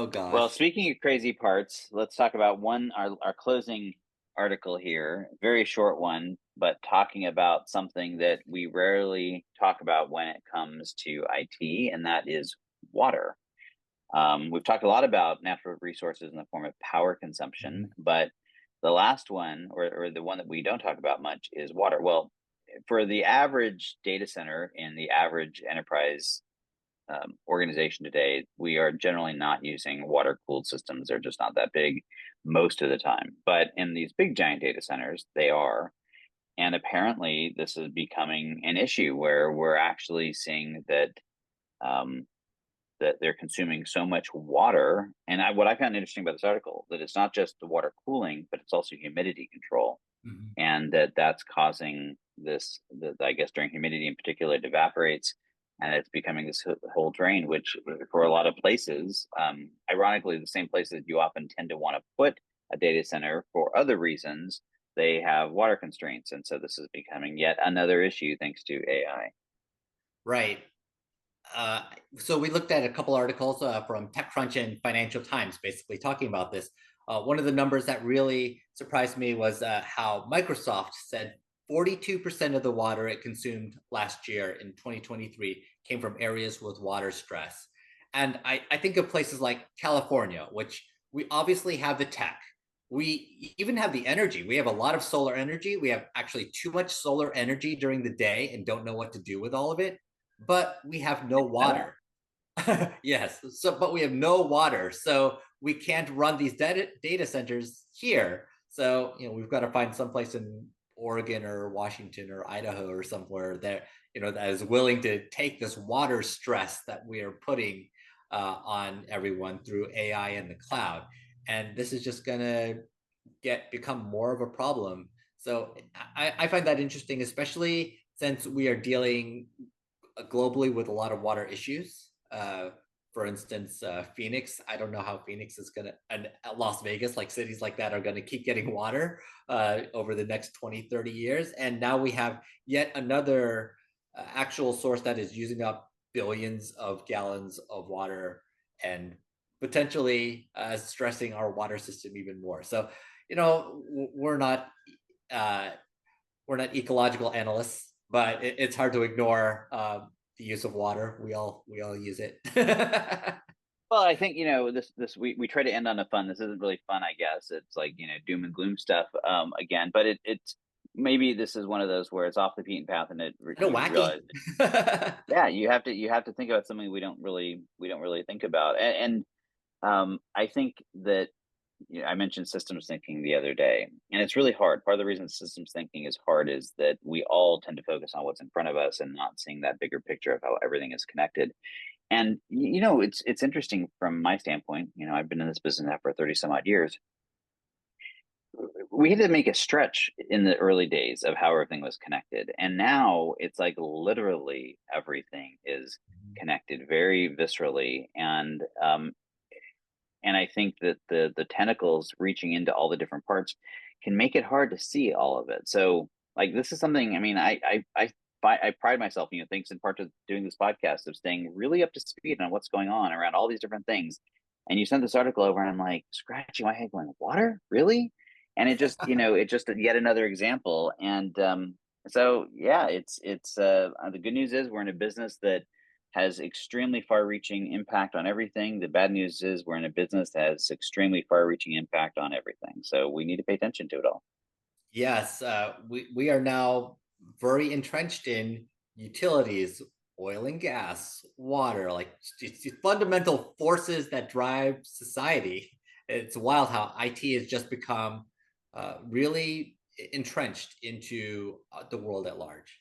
Oh Well, gosh. speaking of crazy parts, let's talk about our closing article here, very short one, but talking about something that we rarely talk about when it comes to IT, and that is water. We've talked a lot about natural resources in the form of power consumption, Mhm. but the last one, or the one that we don't talk about much, is water. Well, for the average data center in the average enterprise organization today, we are generally not using water cooled systems. They're just not that big most of the time. But in these big giant data centers, they are. And apparently, this is becoming an issue where we're actually seeing um, that they're consuming so much water. And what I found interesting about this article that it's not just the water cooling, but it's also humidity control, Mhm. and that's causing this. I guess during humidity in particular, it evaporates, and it's becoming this whole drain. Which for a lot of places, ironically, the same places you often tend to want to put a data center for other reasons, they have water constraints, and so this is becoming yet another issue thanks to AI. Right. Uh, so we looked at a couple articles from TechCrunch and Financial Times, basically talking about this. One of the numbers that really surprised me was how Microsoft said 42% of the water it consumed last year in 2023 came from areas with water stress. And I think of places like California, which we obviously have the tech. We even have the energy. We have a lot of solar energy. We have actually too much solar energy during the day and don't know what to do with all of it, but we have I no didn't know that. water. Yes. So, but we have no water. So we can't run these data centers here. So, we've got to find someplace in Oregon or Washington or Idaho or somewhere that, that is willing to take this water stress that we are putting on everyone through AI and the cloud. And this is just going to become more of a problem. So I find that interesting, especially since we are dealing globally with a lot of water issues. For instance, Phoenix, I don't know how Phoenix is going to, and Las Vegas, like cities like that are going to keep getting water over the next 20, 30 years. And now we have yet another actual source that is using up billions of gallons of water and potentially stressing our water system even more. So, we're not uh, we're not ecological analysts, but it's hard to ignore the use of water. We all use it. Well, I think this we try to end on a fun. This isn't really fun, I guess. It's like doom and gloom stuff again, but it's maybe this is one of those where it's off the beaten path, and No you wacky. realize, yeah, you have to think about something we don't really think about, and I think that I mentioned systems thinking the other day, and it's really hard. Part of the reason systems thinking is hard is that we all tend to focus on what's in front of us and not seeing that bigger picture of how everything is connected. And it's interesting from my standpoint. I've been in this business now for 30 some odd years. We had to make a stretch in the early days of how everything was connected, and now it's like literally everything is connected very viscerally, and I think that the tentacles reaching into all the different parts can make it hard to see all of it. So, like, this is something. I mean, I pride myself, thanks in part to doing this podcast, of staying really up to speed on what's going on around all these different things. And you sent this article over, and I'm like scratching my head, going, "Water, really?" And it's just yet another example. And so, yeah, it's the good news is we're in a business that has extremely far-reaching impact on everything. The bad news is we're in a business that has extremely far-reaching impact on everything. So we need to pay attention to it all. Yes, we are now very entrenched in utilities, oil and gas, water, like it's fundamental forces that drive society. It's wild how IT has just become really entrenched into the world at large.